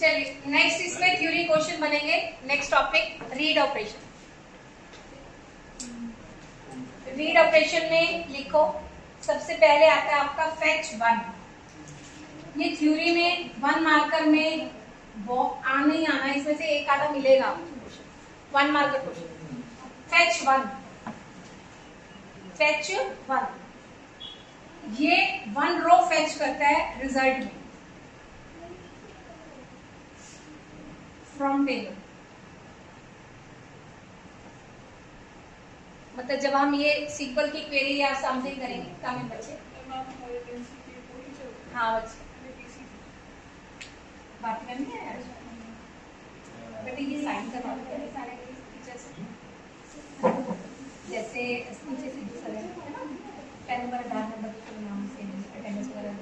चलिए नेक्स्ट इसमें theory question बनेंगे। Next topic read operation. Read operation में लिखो, सबसे पहले आता है आपका फेच वन। ये थ्योरी में 1 मार्कर में वो आना ही आना, इसमें से एक आधा मिलेगा। 1 marker question fetch one. Fetch one ये 1 रो फेच करता है रिजल्ट में फ्रॉम टेबल। मतलब जब हम ये सीक्वल की क्वेरी या समथिंग करेंगे काम में बच्चे। हाँ बच्चे बात करनी है यार, बेटे ये साइन करवा दो सारे टीचर से। जैसे नीचे से दूसरा है ना, पेन नंबर आधार नंबर के नाम से अटेंडेंस वगैरह,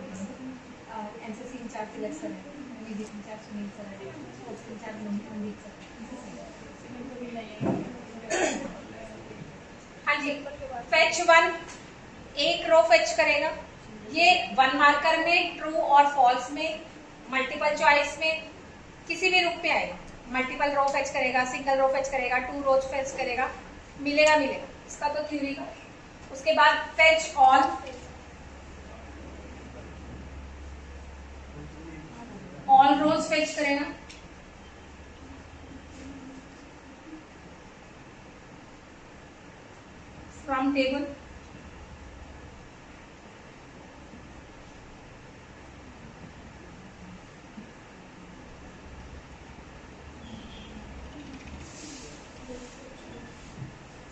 एनसीसी इंचार्ज तिलक सर है, म्यूजिक इंचार्ज सुनील सर है, स्पोर्ट्स इंचार्ज मनदीप सर। हाँ जी, फेच वन एक रो फेच करेगा। ये 1 मार्कर में ट्रू और फॉल्स में, मल्टीपल चॉइस में, किसी भी रूप में आएगा। मल्टीपल रो फेच करेगा, सिंगल रो फेच करेगा, 2 रोज फेच करेगा, मिलेगा मिलेगा। इसका तो थ्योरी का। उसके बाद fetch all, all rows fetch करेगा। From table.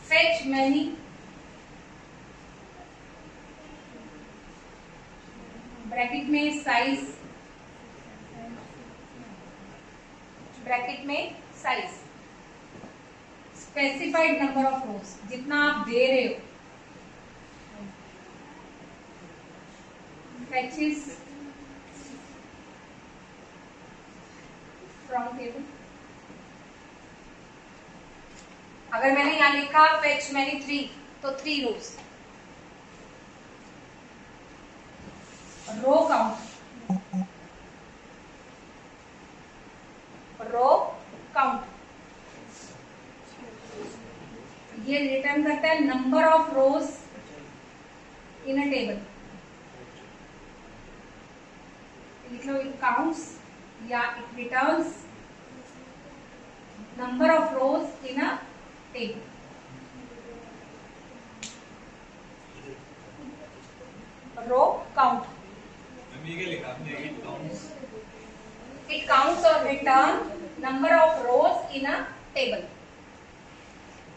Fetch many, bracket में साइज, ब्रैकेट में size, specified number of rows, जितना आप दे रहे हो। Fetches from table. अगर मैंने यहां लिखा फेच मैनी 3 तो 3 rows. Row count, row count ये रिटर्न करता है number of rows in a table. लिख लो, इट काउंट्स या it returns number of rows in a table. Row count, it counts और return number of rows in a table.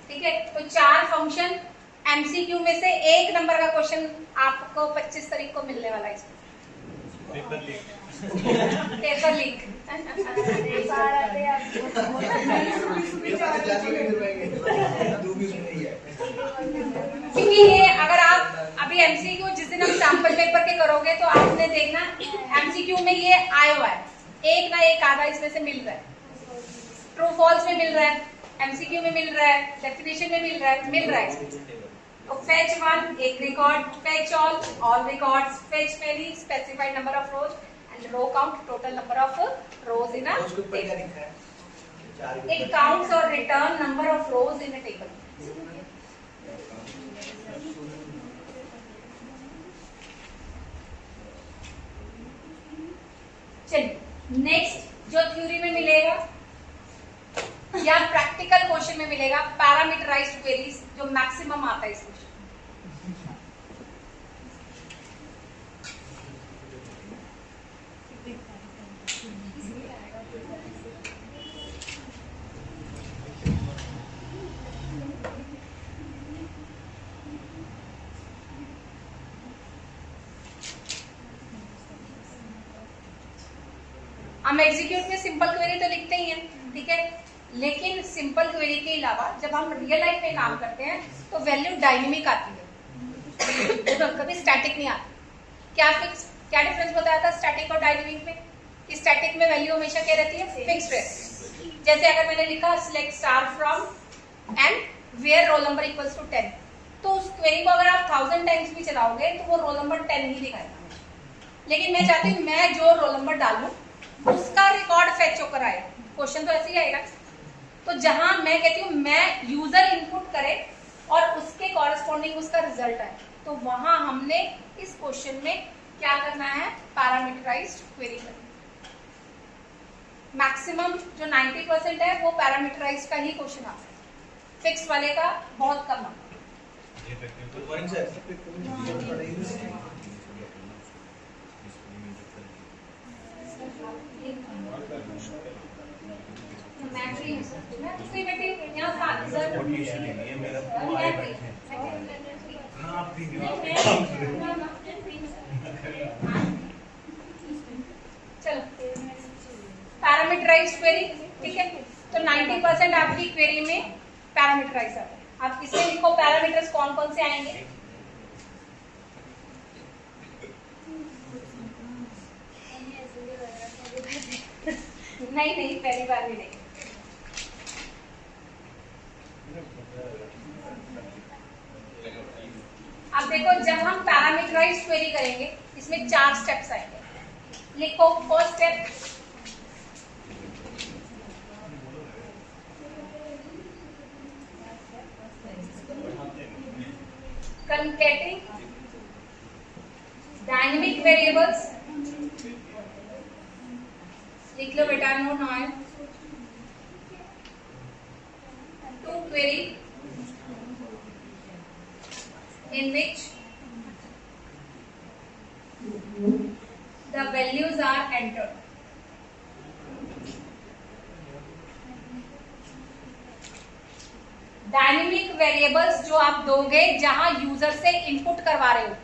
ठीक है, तो 4 फंक्शन एमसीक्यू में से 1 नंबर का क्वेश्चन आपको 25 तारीख को मिलने वाला है इसमें। पेपर लीक क्योंकि ये अगर आप अभी एमसीक्यू जिस दिन हम सैंपल पेपर के करोगे तो आपने देखना एमसीक्यू में ये आया हुआ है, एक ना एक आधा इसमें से मिल रहा है। ट्रू फॉल्स में मिल रहा है, एमसीक्यू में मिल रहा है, डेफिनेशन में मिल रहा है। तो फेच वन एक record, fetch all records, fetch many specified number of rows and row count total number of rows in a table. It counts और return number of rows in a table. चलिए next जो theory में मिलेगा या practical question में मिलेगा, parameterised queries, जो maximum आता है इस क्वेश्चन। हम एग्जीक्यूट में सिंपल क्वेरी तो लिखते ही हैं, ठीक है, लेकिन सिंपल क्वेरी के अलावा जब हम रियल लाइफ में काम करते हैं तो वैल्यू डायनेमिक आती है, तो कभी स्टैटिक नहीं आती। क्या डिफरेंस बताया था स्टैटिक और डायनेमिक में? कि स्टैटिक में वैल्यू हमेशा क्या रहती है, फिक्स्ड रहती है। जैसे अगर मैंने लिखा select star from and where roll number equals to 10, तो उस क्वेरी को अगर आप 1000 टाइम्स भी चलाओगे तो वो रोल नंबर 10 ही दिखाएगा। लेकिन मैं चाहती हूँ मैं जो रोल नंबर डालूं उसका रिकॉर्ड फेच होकर आए, क्वेश्चन तो ऐसे ही आएगा। तो जहां मैं कहती हूँ मैं यूजर इनपुट करे और उसके कॉरेस्पॉन्डिंग उसका रिजल्ट आए, तो वहां हमने इस क्वेश्चन में क्या करना है, पैरामीटराइज्ड क्वेरी करना। मैक्सिमम जो 90% है वो पैरामीटराइज्ड का ही क्वेश्चन आता है, फिक्स वाले का बहुत कम आता है। मैं फ्री हूँ सर, मैं फ्री बैठी यहाँ साथ सर। चलो पैरामीटराइज्ड क्वेरी, ठीक है। तो 90% आपकी क्वेरी में पैरामीटराइज आता है। आप इसमें लिखो पैरामीटर्स कौन कौन से आएंगे। नहीं नहीं, पहली बार भी नहीं। अब देखो, जब हम पैरामीटराइज्ड क्वेरी करेंगे इसमें 4 स्टेप्स आएंगे। लिखो first step, concatenating dynamic variables, लिख लो बेटा, no noise, to query in which the values are entered. Dynamic variables जो आप दोगे, जहां यूजर से इनपुट करवा रहे हो,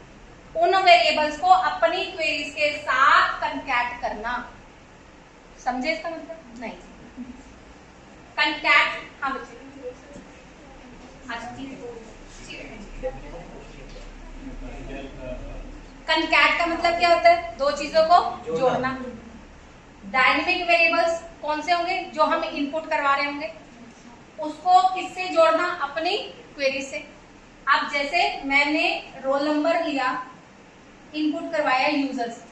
उन वेरिएबल्स को अपनी क्वेरीज के साथ कंकैट करना। समझे इसका मतलब? नहीं, कंकैट, हाँ बच्चे, कंकैट का मतलब क्या होता है? 2 चीजों को जोड़ना। डायनेमिक वेरिएबल्स कौन से होंगे? जो हम इनपुट करवा रहे होंगे, उसको किससे जोड़ना? अपनी क्वेरी से। अब जैसे मैंने रोल नंबर लिया, इनपुट करवाया यूजर से,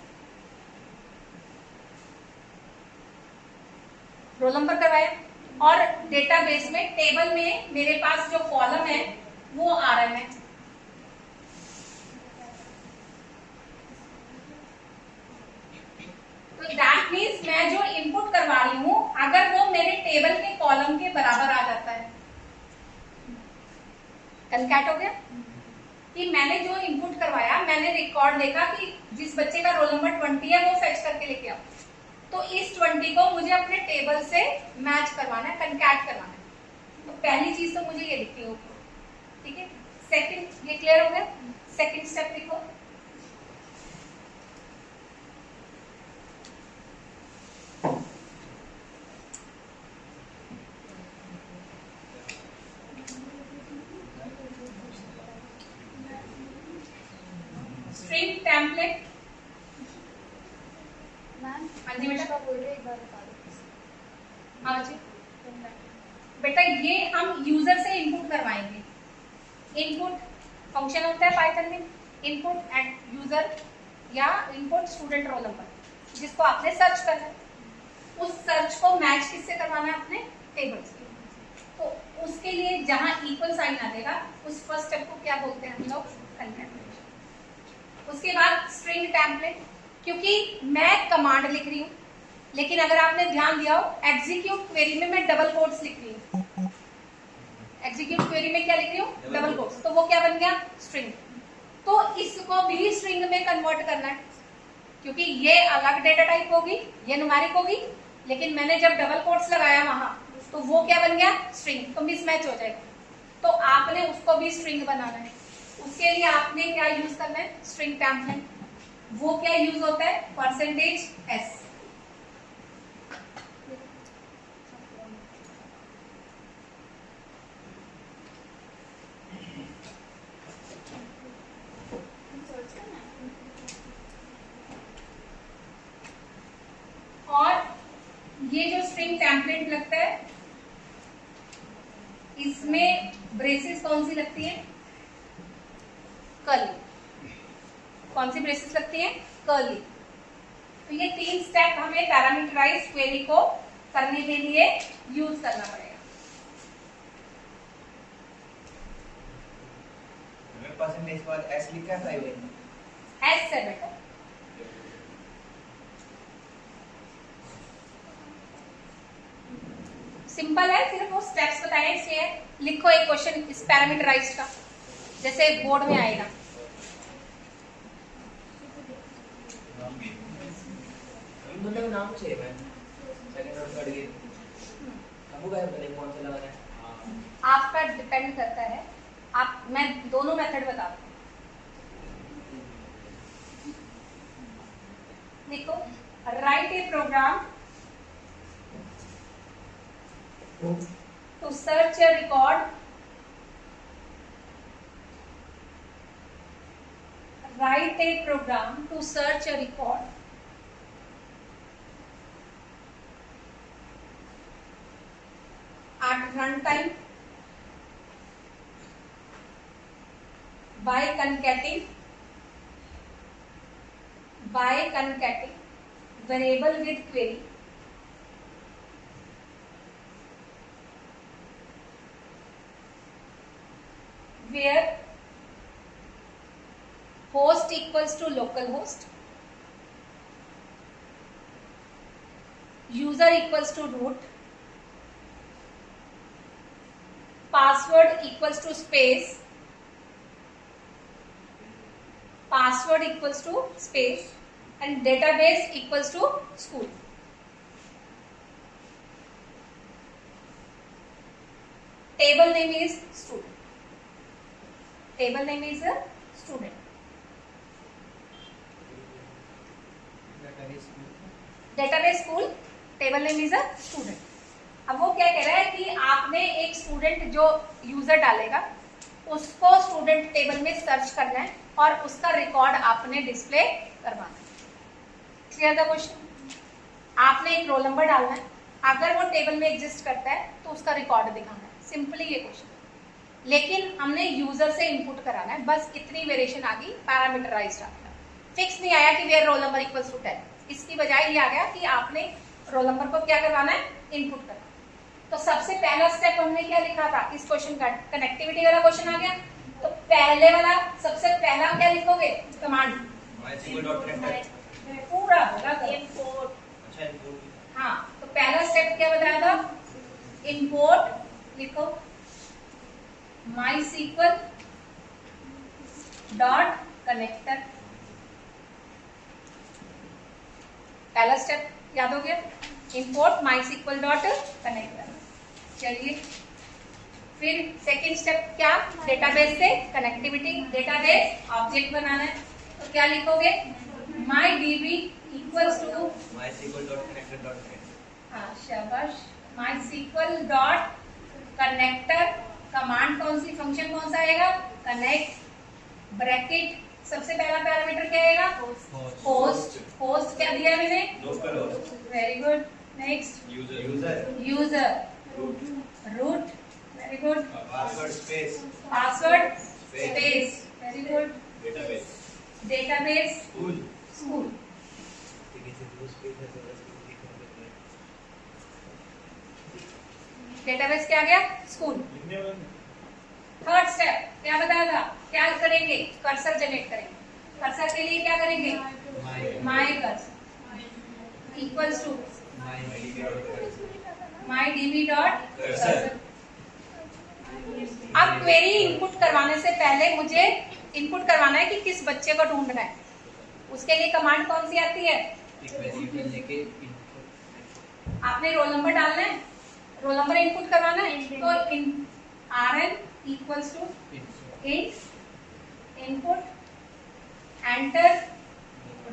रोल नंबर करवाया, और डेटाबेस में टेबल में मेरे पास जो कॉलम है वो RM है। तो दैट मीन्स मैं जो इनपुट करवा रही हूं, अगर वो मेरे टेबल के कॉलम के बराबर आ जाता है, कंकैट हो गया। कि मैंने जो इनपुट करवाया, मैंने रिकॉर्ड देखा कि जिस बच्चे का रोल नंबर 20 है वो फेच करके लेके आओ, तो इस 20 को मुझे अपने टेबल से मैच करवाना है, कंकैट करवाना है। तो पहली चीज तो मुझे ये लिखनी होगी, ठीक है। सेकंड, ये क्लियर हो गया? सेकंड स्टेप लिखो, स्ट्रिंग टेम्पलेट। हाँ जी बेटा, हाँ जी बेटा, ये हम यूजर से इनपुट करवाएंगे। इनपुट फंक्शन होता है पाइथन में, इनपुट एंड यूजर या इनपुट स्टूडेंट रोल नंबर, जिसको आपने सर्च करना है। उस सर्च को मैच किससे करवाना है? अपने टेबल से। तो उसके लिए जहां इक्वल साइन आ जाएगा, उस फर्स्ट स्टेप को क्या बोलते हैं हम लोग? कंकैटेनेशन। उसके बाद स्ट्रिंग टेम्पलेट, क्योंकि मैं कमांड लिख रही हूँ, लेकिन अगर आपने ध्यान दिया हो, एग्जीक्यूट क्वेरी में मैं डबल कोट्स लिख रही हूँ। एग्जीक्यूट क्वेरी में क्या लिख रही हूँ? Double quotes. तो वो क्या बन गया? स्ट्रिंग। तो इसको भी स्ट्रिंग में कन्वर्ट करना है, क्योंकि ये अलग डेटा टाइप होगी, ये न्यूमेरिक होगी, लेकिन मैंने जब डबल कोट्स लगाया वहां, तो वो क्या बन गया? स्ट्रिंग। तो मिसमैच हो जाएगा। तो आपने उसको भी स्ट्रिंग बनाना है। उसके लिए आपने क्या यूज करना है? String template. वो क्या यूज होता है? %s। और ये जो स्ट्रिंग टेम्पलेट लगता है, इसमें ब्रेसेस कौन सी लगती है? कर्ली। कौन सी ब्रेसेस लगती है? कर्ली। तो ये 3 स्टेप हमें पैरामीटराइज्ड क्वेरी को करने के लिए यूज करना पड़ेगा। परसेंटेज बाद एस लिखा है एस से बेटा सिंपल है, सिर्फ वो स्टेप्स बताए इसलिए लिखो एक क्वेश्चन इस पैरामीटराइज्ड का, जैसे बोर्ड में आएगा। मतलब नाम चाहिए मैं सेकंड और थर्ड के आपको क्या पता नहीं कौन सा लगाना है? आपका डिपेंड करता है। आप मैं दोनों मेथड बताती हूँ। देखो, write a program to search a record, write a program to search a record at runtime by concatenating variable with query where host equals to localhost, user equals to root, password equals to space, password equals to space, and database equals to school. Table name is student. Table name is a student. Database school, table name is a student. अब वो क्या कह रहा है कि आपने एक student जो यूजर डालेगा उसको स्टूडेंट टेबल में सर्च करना है और उसका रिकॉर्ड आपने डिस्प्ले करवाना है। Clear the question? आपने एक रोल नंबर डालना है, अगर वो टेबल में एग्जिस्ट करता है तो उसका रिकॉर्ड दिखाना है। सिंपली ये क्वेश्चन, लेकिन हमने यूजर से इनपुट कराना है। बस इतनी वेरिएशन आ गई, पैरामीटराइज्ड आ गया। फिक्स नहीं आया कि where roll number equals to 10। इसकी बजाय ये आ गया कि आपने रोल नंबर को क्या करवाना है, इनपुट करना। तो सबसे पहला स्टेप हमने क्या लिखा था इस क्वेश्चन का? कनेक्टिविटी वाला क्वेश्चन आ गया। तो पहले वाला सबसे पहला क्या लिखोगे? कमांड पूरा होगा इंपोर्ट। अच्छा इंपोर्ट। हाँ, तो पहला स्टेप क्या बताया था? इंपोर्ट लिखो MySQL डॉट कनेक्टर। पहला स्टेप याद हो गया, इंपोर्ट MySQL डॉट कनेक्टर। चलिए फिर सेकंड स्टेप क्या? डेटाबेस से कनेक्टिविटी, डेटाबेस ऑब्जेक्ट बनाना है। तो क्या लिखोगे? MyDB equals to MySQL dot connector dot connect. हाँ शाबाश, MySQL डॉट कनेक्टर। कमांड कौन सी, फंक्शन कौन सा आएगा? Connect bracket. सबसे पहला पैरामीटर क्या आएगा? होस्ट। होस्ट क्या दिया मैंने? Local host. Very good. Next user root. Very good. Password space. Password space. Very good. Database school. Database क्या गया? स्कूल। थर्ड स्टेप क्या बताया था? क्या करेंगे? कर्सर जनरेट करेंगे। कर्सर के लिए क्या करेंगे? My cursor equals to MyDB dot cursor. अब क्वेरी इनपुट करवाने से पहले मुझे इनपुट करवाना है कि किस बच्चे को ढूंढना है। उसके लिए कमांड कौन सी आती है? आपने रोल नंबर डालना है, रोल नंबर इनपुट करवाना है। तो rn equals to input enter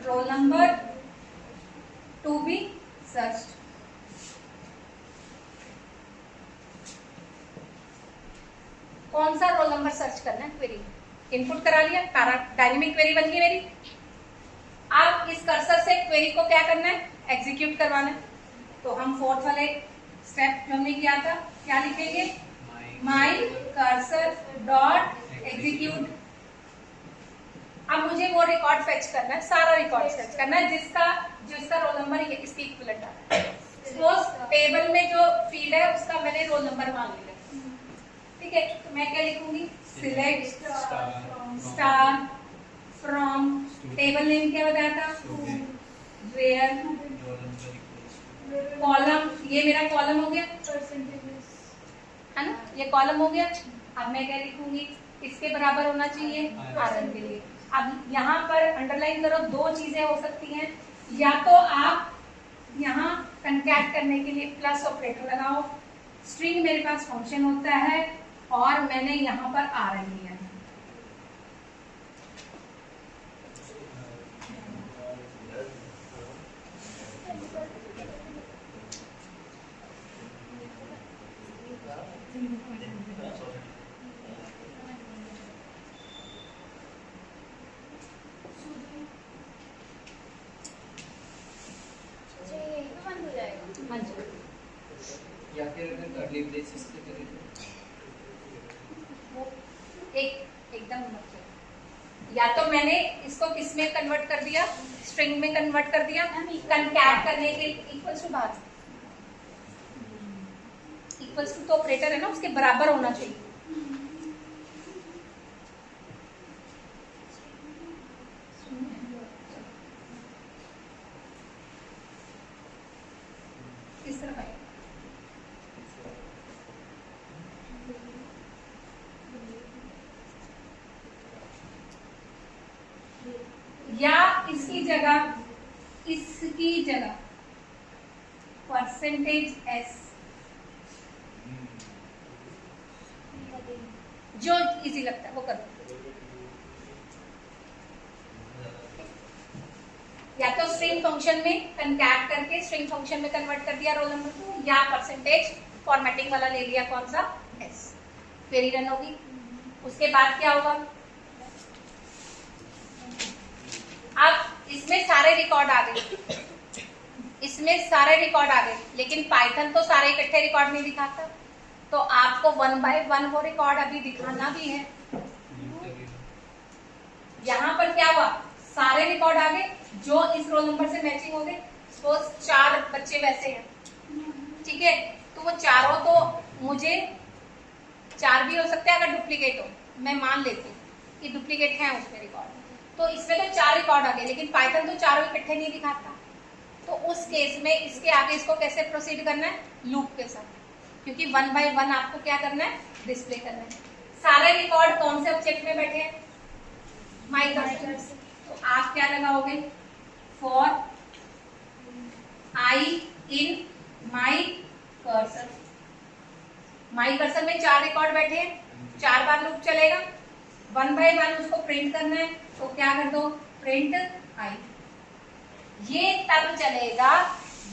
roll number to be searched. कौन सा रोल नंबर सर्च करना है? क्वेरी इनपुट करा लिया, डायनेमिक क्वेरी बन गई मेरी। अब इस कर्सर से क्वेरी को क्या करना है? एग्जीक्यूट करवाना है। तो हम फोर्थ वाले स्टेप जो हमने किया था क्या लिखेंगे? My cursor dot execute. अब मुझे वो रिकॉर्ड फेच करना है, सारा रिकॉर्ड फेच करना है जिसका रोल नंबर इसके इक्विवेलेंट आता है। सपोज टेबल में जो फील्ड है उसका मैंने रोल नंबर मान लिया, ठीक है, तो मैं क्या लिखूंगी, select star from, table name क्या बताया था, वेयर, कॉलम, ये मेरा कॉलम हो गया, है ना, ये कॉलम हो गया। अब मैं क्या लिखूंगी, इसके बराबर होना चाहिए आरन के लिए। अब यहाँ पर अंडरलाइन करो, दो चीजें हो सकती हैं, या तो आप यहाँ कंकैट करने के लिए प्लस ऑपरेटर लगाओ, स्ट्रिंग मेरे पास फंक्शन होता है और मैंने यहाँ पर आरन लिया है। हाँ जी, या फिर अगर कर्ली ब्रेसेस पे करें वो एकदम मतलब, या तो मैंने इसको किस में कन्वर्ट कर दिया, स्ट्रिंग में कन्वर्ट कर दिया, कंकैट करने के इक्वल्स टू बात, इक्वल्स टू तो ऑपरेटर है ना, उसके बराबर होना चाहिए। किस तरह आएगा, या इसकी जगह परसेंटेज एस, जो इजी लगता है वो करो, या तो स्ट्रिंग फंक्शन में कंकैट करके स्ट्रिंग फंक्शन में कन्वर्ट कर दिया रोल नंबर को, या परसेंटेज फॉर्मेटिंग वाला ले लिया, कौन सा, एस, क्वेरी रन होगी। उसके बाद क्या होगा, अब इसमें सारे रिकॉर्ड आ गए, इसमें सारे रिकॉर्ड आ गए, लेकिन पाइथन तो सारे इकट्ठे रिकॉर्ड नहीं दिखाता, तो आपको 1 बाय 1 वो रिकॉर्ड अभी दिखाना भी है। यहाँ पर क्या हुआ, सारे रिकॉर्ड आ गए जो इस रोल नंबर से मैचिंग हो गए। सपोज 4 बच्चे वैसे हैं, ठीक है, तो वो चारों तो मुझे 4 भी हो सकते हैं अगर डुप्लीकेट हो, मैं मान लेती हूँ कि डुप्लीकेट है उसमें रिकॉर्ड, तो इसमें तो 4 रिकॉर्ड आ गए, लेकिन पाइथन तो चारों इकट्ठे नहीं दिखाता, तो उस केस में इसके आगे इसको कैसे प्रोसीड करना है, लूप के साथ, क्योंकि 1 बाय 1 आपको क्या करना है, डिस्प्ले करना है। सारे रिकॉर्ड कौन से ऑब्जेक्ट में बैठे हैं, माई कर्सर, तो आप क्या लगाओगे, for I in my cursor, my cursor में 4 रिकॉर्ड बैठे हैं, 4 बार लूप चलेगा, 1 बाय 1 उसको प्रिंट करना है, तो क्या कर दो, प्रिंट आई। ये तब चलेगा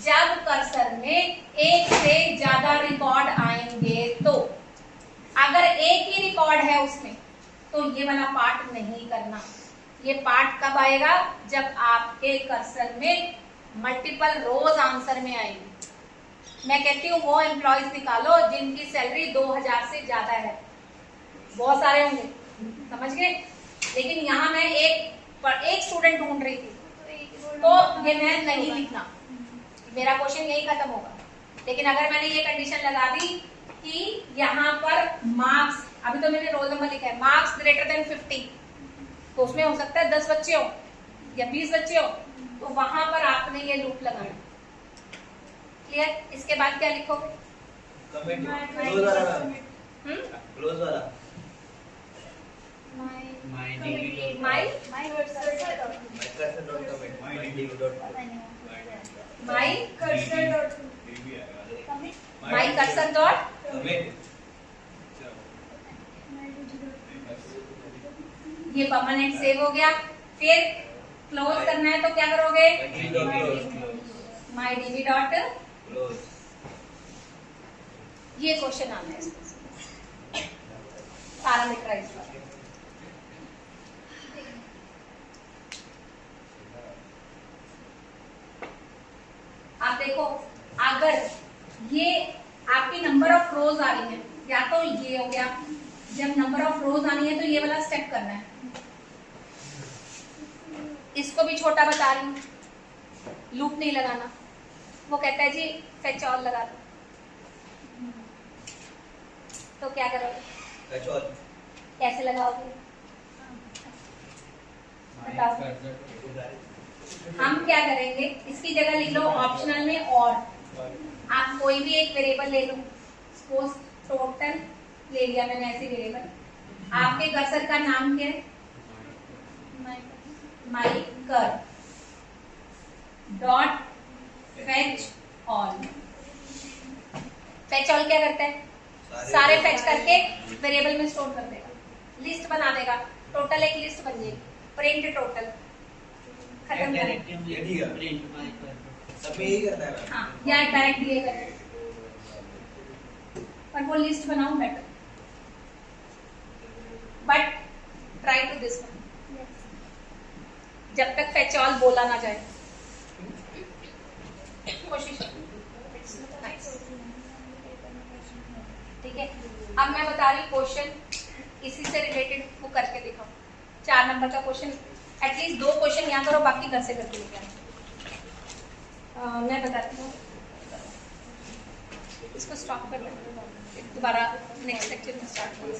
जब कर्सर में एक से ज्यादा रिकॉर्ड आएंगे, तो अगर एक ही रिकॉर्ड है उसमें तो ये वाला पार्ट नहीं करना। ये पार्ट कब आएगा, जब आपके कर्सर में मल्टीपल रोज आंसर में आएंगी। मैं कहती हूँ वो एम्प्लॉयज निकालो जिनकी सैलरी 2000 से ज्यादा है, बहुत सारे होंगे, समझ गए, लेकिन यहाँ मैं एक स्टूडेंट ढूंढ रही थी, तो ये मैं नहीं लिखना, मेरा क्वेश्चन यही खत्म होगा। लेकिन अगर मैंने ये कंडीशन लगा दी कि यहाँ पर मार्क्स, अभी तो मैंने रोल नंबर लिखा है, मार्क्स ग्रेटर देन 50, तो उसमें हो सकता है 10 बच्चे हो या 20 बच्चे हो, तो वहां पर आपने ये लूप लगाना। क्लियर? इसके बाद क्या लिखोगे, कमेंट क्लोज वाला, क्लोज वाला, माई कर्सर डॉट ये परमानेंट सेव हो गया। फिर क्लोज करना है तो क्या करोगे, माई डीबी डॉट क्लोज। ये क्वेश्चन आना है इसमें, पैरामीटराइज वाला। आप देखो, अगर ये आपकी नंबर ऑफ रोज आ रही है, या तो ये हो गया, जब नंबर ऑफ रोज आनी है तो ये वाला स्टेप करना है, इसको भी छोटा बता रही हूँ, लूप नहीं लगाना। वो कहता है जी फेच ऑल लगा दो, तो क्या करोगे? फेच ऑल कैसे लगाओगे बताओ। हम क्या करेंगे, इसकी जगह लिख लो ऑप्शनल में और, आप कोई भी एक वेरिएबल ले लो, सपोज टोटल ले लिया मैंने ऐसे वेरिएबल। आपके कर्सर का नाम क्या है? माई कर dot fetch all. Fetch all क्या करता है? सारे फेच करके वेरिएबल में स्टोर कर देगा, लिस्ट बना देगा। टोटल एक लिस्ट बन जाएगी, प्रिंट टोटल, खत्म करें। ये ठीक है, सब में यही करता है। हाँ, या डायरेक्ट ये करें, पर वो लिस्ट बनाऊं better, but try to this one, जब तक फेच ऑल बोला ना जाए कोशिश। ठीक है, अब मैं बता रही हूँ क्वेश्चन इसी से रिलेटेड, वो करके दिखाओ। 4 नंबर का क्वेश्चन, एटलीस्ट 2 क्वेश्चन यहाँ करो, बाकी घर से करके लेके आओ। मैं बताती हूँ, इसको स्टॉप कर लेते, दोबारा नेक्स्ट लेक्चर में स्टार्ट करो।